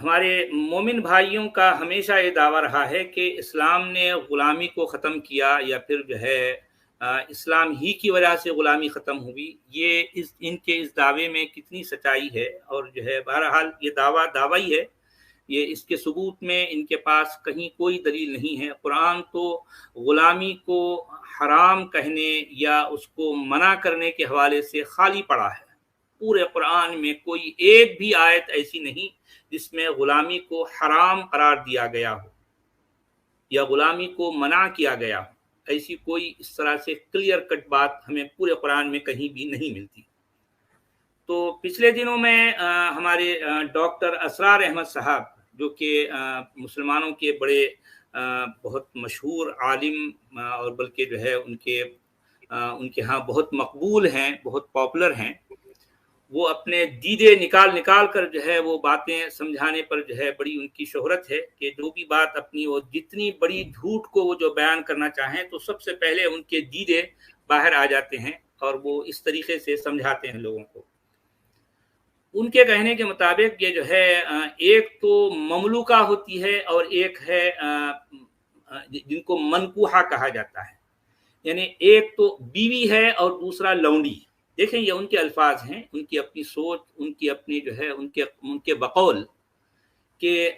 ہمارے مومن بھائیوں کا ہمیشہ یہ دعویٰ رہا ہے کہ اسلام نے غلامی کو ختم کیا، یا پھر جو ہے اسلام ہی کی وجہ سے غلامی ختم ہوئی۔ یہ ان کے اس دعوے میں کتنی سچائی ہے، اور جو ہے بہرحال یہ دعویٰ ہی ہے، یہ اس کے ثبوت میں ان کے پاس کہیں کوئی دلیل نہیں ہے۔ قرآن تو غلامی کو حرام کہنے یا اس کو منع کرنے کے حوالے سے خالی پڑا ہے۔ پورے قرآن میں کوئی ایک بھی آیت ایسی نہیں جس میں غلامی کو حرام قرار دیا گیا ہو یا غلامی کو منع کیا گیا ہو۔ ایسی کوئی اس طرح سے کلیئر کٹ بات ہمیں پورے قرآن میں کہیں بھی نہیں ملتی۔ تو پچھلے دنوں میں ہمارے ڈاکٹر اسرار احمد صاحب، جو کہ مسلمانوں کے بڑے بہت مشہور عالم، اور بلکہ جو ہے ان کے ہاں بہت مقبول ہیں، بہت پاپولر ہیں، وہ اپنے دیدے نکال کر جو ہے وہ باتیں سمجھانے پر جو ہے بڑی ان کی شہرت ہے کہ جو بھی بات اپنی وہ جتنی بڑی جھوٹ کو وہ جو بیان کرنا چاہیں تو سب سے پہلے ان کے دیدے باہر آ جاتے ہیں اور وہ اس طریقے سے سمجھاتے ہیں لوگوں کو۔ ان کے کہنے کے مطابق یہ جو ہے ایک تو مملوکہ ہوتی ہے اور ایک ہے جن کو منکوحہ کہا جاتا ہے، یعنی ایک تو بیوی ہے اور دوسرا لونڈی۔ دیکھیں یہ ان کے الفاظ ہیں، ان کی اپنی سوچ، ان کی اپنی جو ہے ان کے بقول کہ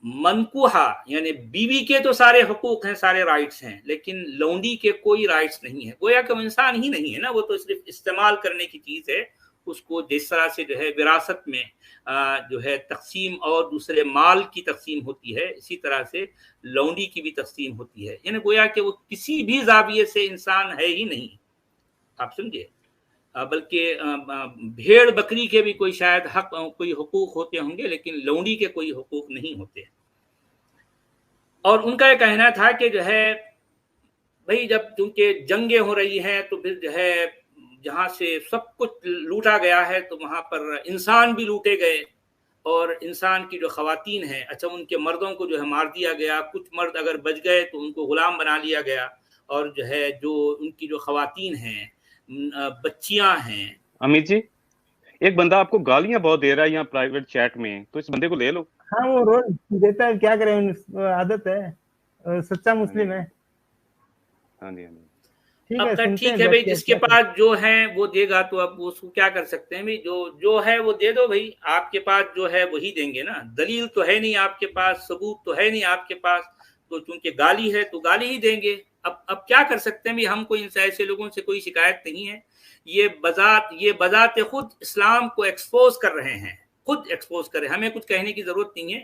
منکوحہ یعنی بیوی کے تو سارے حقوق ہیں، سارے رائٹس ہیں، لیکن لونڈی کے کوئی رائٹس نہیں ہے۔ گویا کہ وہ انسان ہی نہیں ہے نا، وہ تو صرف استعمال کرنے کی چیز ہے۔ اس کو جس طرح سے جو ہے وراثت میں جو ہے تقسیم اور دوسرے مال کی تقسیم ہوتی ہے، اسی طرح سے لونڈی کی بھی تقسیم ہوتی ہے، یعنی گویا کہ وہ کسی بھی زاویے سے انسان ہے ہی نہیں، آپ سمجھے۔ بلکہ بھیڑ بکری کے بھی کوئی شاید کوئی حقوق ہوتے ہوں گے، لیکن لونڈی کے کوئی حقوق نہیں ہوتے۔ اور ان کا یہ کہنا تھا کہ جو ہے بھئی جب چونکہ جنگیں ہو رہی ہیں تو پھر جو ہے جہاں سے سب کچھ لوٹا گیا ہے تو وہاں پر انسان بھی لوٹے گئے، اور انسان کی جو خواتین ہیں، اچھا ان کے مردوں کو جو ہے مار دیا گیا، کچھ مرد اگر بچ گئے تو ان کو غلام بنا لیا گیا، اور جو ہے جو ان کی جو خواتین ہیں، بچیاں ہیں۔ امید جی، ایک بندہ آپ کو گالیاں بہت دے رہا ہے یہاں پرائیویٹ چیٹ میں، تو اس بندے کو لے لو۔ ہاں وہ روز دیتا ہے، کیا کریں، عادت ہے، سچا مسلم ہے۔ ہاں جی ہاں جی اب تک ٹھیک ہے بھائی، جس کے پاس جو ہے وہ دے گا تو اب اس کو کیا کر سکتے ہیں بھائی، جو ہے وہ دے دو بھائی، آپ کے پاس جو ہے وہی دیں گے نا، دلیل تو ہے نہیں آپ کے پاس، ثبوت تو ہے نہیں آپ کے پاس، تو چونکہ گالی ہے تو گالی ہی دیں گے۔ اب کیا کر سکتے ہیں بھائی، ہم کوئی ایسے لوگوں سے کوئی شکایت نہیں ہے، یہ بذات خود اسلام کو ایکسپوز کر رہے ہیں، خود ایکسپوز کر رہے ہیں، ہمیں کچھ کہنے کی ضرورت نہیں ہے۔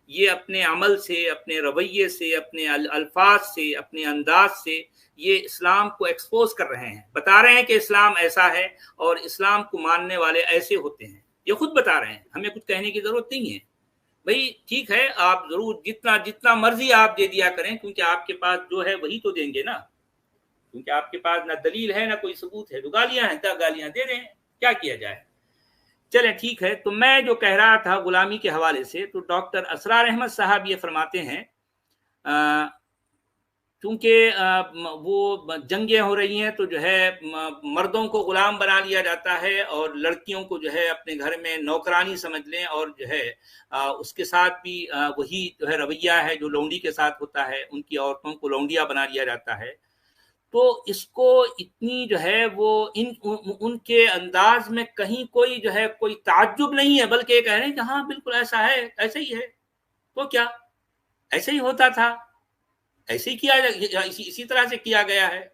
یہ اپنے عمل سے، اپنے رویے سے، اپنے الفاظ سے، اپنے انداز سے یہ اسلام کو ایکسپوز کر رہے ہیں، بتا رہے ہیں کہ اسلام ایسا ہے اور اسلام کو ماننے والے ایسے ہوتے ہیں، یہ خود بتا رہے ہیں، ہمیں کچھ کہنے کی ضرورت نہیں ہے۔ بھئی ٹھیک ہے، آپ ضرور جتنا مرضی آپ دے دیا کریں، کیونکہ آپ کے پاس جو ہے وہی تو دیں گے نا، کیونکہ آپ کے پاس نہ دلیل ہے نہ کوئی ثبوت ہے، تو گالیاں ہیں تو گالیاں دے دیں، کیا کیا جائے۔ چلیں ٹھیک ہے، تو میں جو کہہ رہا تھا غلامی کے حوالے سے، تو ڈاکٹر اسرار احمد صاحب یہ فرماتے ہیں چونکہ وہ جنگیں ہو رہی ہیں تو جو ہے مردوں کو غلام بنا لیا جاتا ہے، اور لڑکیوں کو جو ہے اپنے گھر میں نوکرانی سمجھ لیں، اور جو ہے اس کے ساتھ بھی وہی جو ہے رویہ ہے جو لونڈی کے ساتھ ہوتا ہے، ان کی عورتوں کو لونڈیا بنا لیا جاتا ہے۔ تو اس کو اتنی جو ہے وہ ان کے انداز میں کہیں کوئی جو ہے کوئی تعجب نہیں ہے، بلکہ یہ کہہ رہے ہیں کہ ہاں بالکل ایسا ہے، ایسا ہی ہے، تو کیا ایسے ہی ہوتا تھا، ایسے ہی کیا، اسی طرح سے کیا گیا ہے۔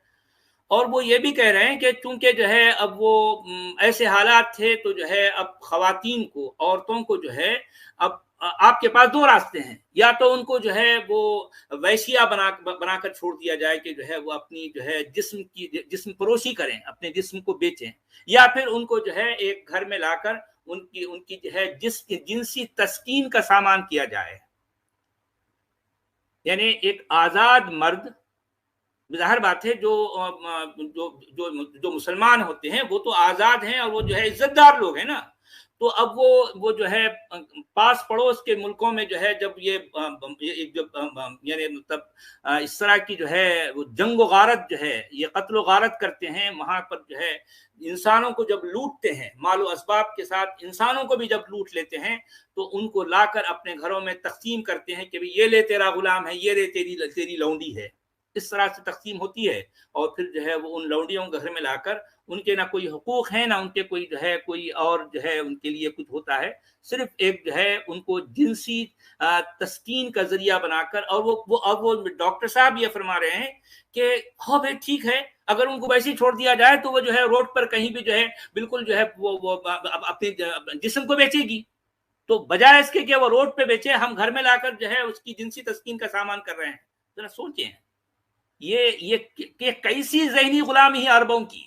اور وہ یہ بھی کہہ رہے ہیں کہ چونکہ جو ہے اب وہ ایسے حالات تھے تو جو ہے اب خواتین کو، عورتوں کو جو ہے اب آپ کے پاس دو راستے ہیں، یا تو ان کو جو ہے وہ ویشیا بنا کر چھوڑ دیا جائے کہ جو ہے وہ اپنی جو ہے جسم فروشی کریں، اپنے جسم کو بیچیں، یا پھر ان کو جو ہے ایک گھر میں لا کر ان کی جو ہے جنسی تسکین کا سامان کیا جائے، یعنی ایک آزاد مرد، ظاہر بات ہے جو مسلمان ہوتے ہیں وہ تو آزاد ہیں، اور وہ جو ہے عزت دار لوگ ہیں نا، تو اب وہ جو ہے پاس پڑوس کے ملکوں میں جو ہے جب یہ یعنی مطلب اس طرح کی جو ہے وہ جنگ و غارت جو ہے یہ قتل و غارت کرتے ہیں، وہاں پر جو ہے انسانوں کو جب لوٹتے ہیں، مال و اسباب کے ساتھ انسانوں کو بھی جب لوٹ لیتے ہیں تو ان کو لا کر اپنے گھروں میں تقسیم کرتے ہیں کہ یہ لے تیرا غلام ہے، یہ لے تیری لونڈی ہے، اس طرح سے تقسیم ہوتی ہے۔ اور پھر جو ہے وہ ان لونڈیوں کو گھر میں لا کر ان کے نہ کوئی حقوق ہیں، نہ ان کے کوئی جو ہے کوئی اور جو ہے ان کے لیے کچھ ہوتا ہے، صرف ایک جو ہے ان کو جنسی تسکین کا ذریعہ بنا کر۔ اور وہ ڈاکٹر صاحب یہ فرما رہے ہیں کہ ہاں بھائی ٹھیک ہے، اگر ان کو ویسے ہی چھوڑ دیا جائے تو وہ جو ہے روڈ پر کہیں بھی جو ہے بالکل جو ہے وہ اپنے جسم کو بیچے گی، تو بجائے اس کے کہ وہ روڈ پہ بیچے، ہم گھر میں لا کر جو ہے اس کی جنسی تسکین کا سامان کر رہے ہیں۔ ذرا سوچیں یہ کیسی ذہنی غلامی ہے عربوں کی،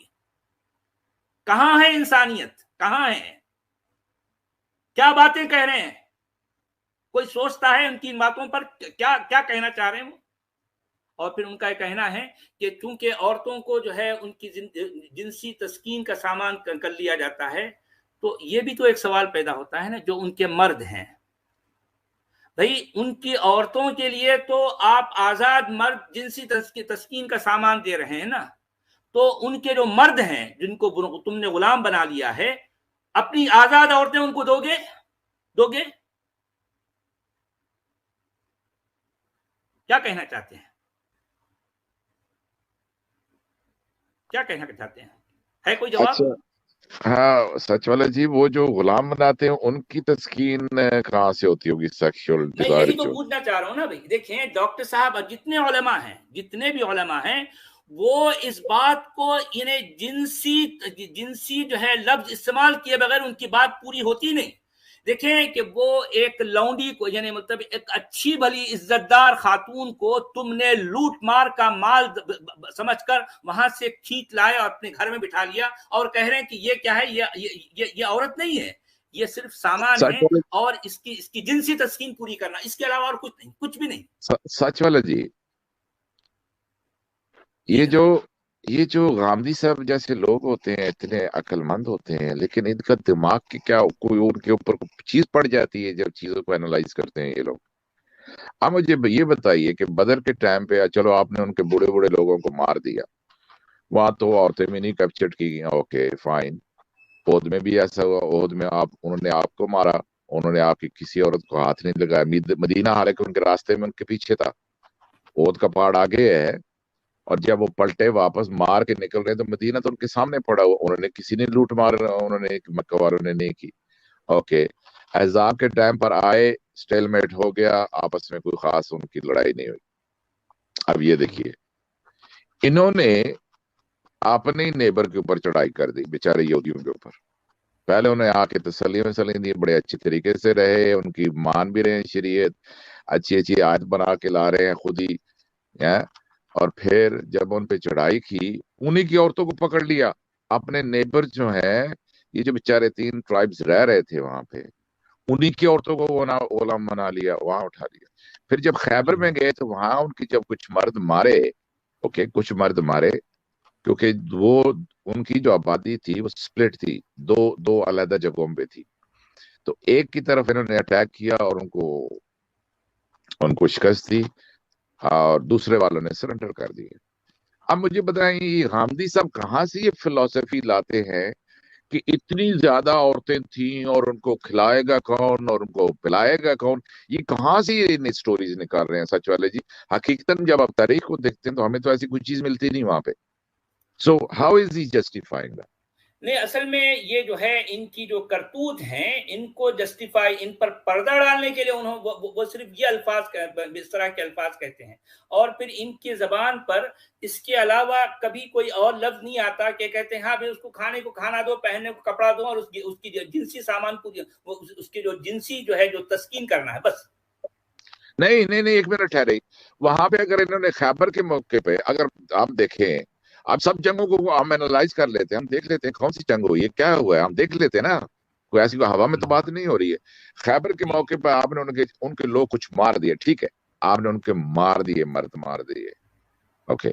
کہاں ہے انسانیت، کہاں ہے، کیا باتیں کہہ رہے ہیں؟ کوئی سوچتا ہے ان کی ان باتوں پر کیا کہنا چاہ رہے ہیں وہ؟ اور پھر ان کا یہ کہنا ہے کہ چونکہ عورتوں کو جو ہے ان کی جنسی تسکین کا سامان کر لیا جاتا ہے، تو یہ بھی تو ایک سوال پیدا ہوتا ہے نا، جو ان کے مرد ہیں بھئی ان کی عورتوں کے لیے تو آپ آزاد مرد جنسی تسکین کا سامان دے رہے ہیں نا، تو ان کے جو مرد ہیں جن کو تم نے غلام بنا لیا ہے، اپنی آزاد عورتیں ان کو دو گے؟ کیا کہنا چاہتے ہیں؟ کیا کہنا چاہتے ہیں؟ ہے کوئی جواب؟ اچھا ہاں سچ والا جی، وہ جو غلام بناتے ہیں ان کی تسکین کہاں سے ہوتی ہوگی؟ سیکشول میں ڈیزائر یہی تو پوچھنا چاہ رہا ہوں نا بھائی۔ دیکھیں ڈاکٹر صاحب جتنے بھی علماء ہیں وہ اس بات کو یعنی جنسی جو ہے لفظ استعمال کیے بغیر ان کی بات پوری ہوتی نہیں۔ دیکھیں کہ وہ ایک لونڈی کو یعنی مطلب ایک اچھی بھلی عزت دار خاتون کو تم نے لوٹ مار کا مال سمجھ کر وہاں سے کھینچ لائے اور اپنے گھر میں بٹھا لیا، اور کہہ رہے ہیں کہ یہ کیا ہے، یہ عورت نہیں ہے، یہ صرف سامان ہے اور اس کی جنسی تسکین پوری کرنا، اس کے علاوہ اور کچھ نہیں، کچھ بھی نہیں۔ سچ والا جی، یہ جو غامدی صاحب جیسے لوگ ہوتے ہیں اتنے عقل مند ہوتے ہیں، لیکن ان کا دماغ کی کیا کوئی ان کے اوپر چیز پڑ جاتی ہے جب چیزوں کو اینالائز کرتے ہیں یہ لوگ۔ اب مجھے یہ بتائیے کہ بدر کے ٹائم پہ چلو آپ نے ان کے بوڑھے لوگوں کو مار دیا، وہاں تو عورتیں بھی نہیں کیپچر کی گئی، اوکے فائن۔ عہد میں بھی ایسا ہوا، عہد میں انہوں نے آپ کو مارا، انہوں نے آپ کی کسی عورت کو ہاتھ نہیں لگایا، مدینہ حالانکہ ان کے راستے میں ان کے پیچھے تھا، عہد کا پہاڑ آگے ہے، اور جب وہ پلٹے واپس مار کے نکل رہے تو مدینہ تو ان کے سامنے پڑا ہوا، انہوں نے کسی نے لوٹ مار انہوں نے مکہ والوں نے نہیں کی، اوکے۔ احزاب کے ٹائم پر آئے، سٹیل میٹ ہو گیا، آپس میں کوئی خاص ان کی لڑائی نہیں ہوئی۔ اب یہ دیکھیے انہوں نے اپنے نیبر کے اوپر چڑھائی کر دی، بیچارے یہودیوں کے اوپر، پہلے انہیں آ کے تسلی دی، بڑے اچھے طریقے سے رہے، ان کی مان بھی رہے ہیں شریعت، اچھی آیت بنا کے لا رہے ہیں خود ہی، اور پھر جب ان پہ چڑھائی کی انہی کی عورتوں کو پکڑ لیا، اپنے نیبر جو ہیں یہ جو بیچارے 3 ٹرائبز رہ رہے تھے وہاں پہ، انہی کی عورتوں کو غلام بنا لیا، وہاں اٹھا لیا۔ پھر جب خیبر میں گئے تو وہاں ان کی جب کچھ مرد مارے، کچھ مرد مارے، کیونکہ وہ ان کی جو آبادی تھی وہ سپلٹ تھی، دو علیحدہ جگہوں پہ تھی، تو ایک کی طرف انہوں نے اٹیک کیا اور ان کو شکست دی، اور دوسرے والوں نے سرنڈر کر دیے۔ اب مجھے بتائیں یہ غامدی صاحب کہاں سے یہ فلسفی لاتے ہیں کہ اتنی زیادہ عورتیں تھیں اور ان کو کھلائے گا کون اور ان کو پلائے گا کون؟ یہ کہاں سے یہ سٹوریز نکال رہے ہیں سچ والے جی؟ حقیقتاً جب آپ تاریخ کو دیکھتے ہیں تو ہمیں تو ایسی کوئی چیز ملتی نہیں وہاں پہ۔ So how is he justifying that? نہیں، اصل میں یہ جو ہے ان کی جو کرتوت ہیں ان کو جسٹیفائی، ان پر پردہ ڈالنے کے لیے وہ صرف یہ الفاظ اس طرح کے الفاظ کہتے ہیں، اور پھر ان کی زبان پر اس کے علاوہ کبھی کوئی اور لفظ نہیں آتا کہ کہتے ہیں ہاں بھائی اس کو کھانے کو کھانا دو، پہننے کو کپڑا دو، اور اس کی جنسی سامان کو اس کی جو جنسی جو ہے جو تسکین کرنا ہے، بس۔ نہیں ایک منٹ ٹھہرے، وہاں پہ اگر انہوں نے خیبر کے موقع پہ اگر آپ دیکھیں، اب سب جنگوں کو ہم اینالائز کر لیتے ہیں، ہم دیکھ لیتے ہیں کون سی جنگ ہوئی ہے، کیا ہوا ہے، ہم دیکھ لیتے ہیں نا، کوئی ایسی ہوا میں تو بات نہیں ہو رہی ہے۔ خیبر کے موقع پہ آپ نے ان کے لوگ کچھ مار دیے، ٹھیک ہے، آپ نے ان کے مار دیے، مرد مار دیے، اوکے۔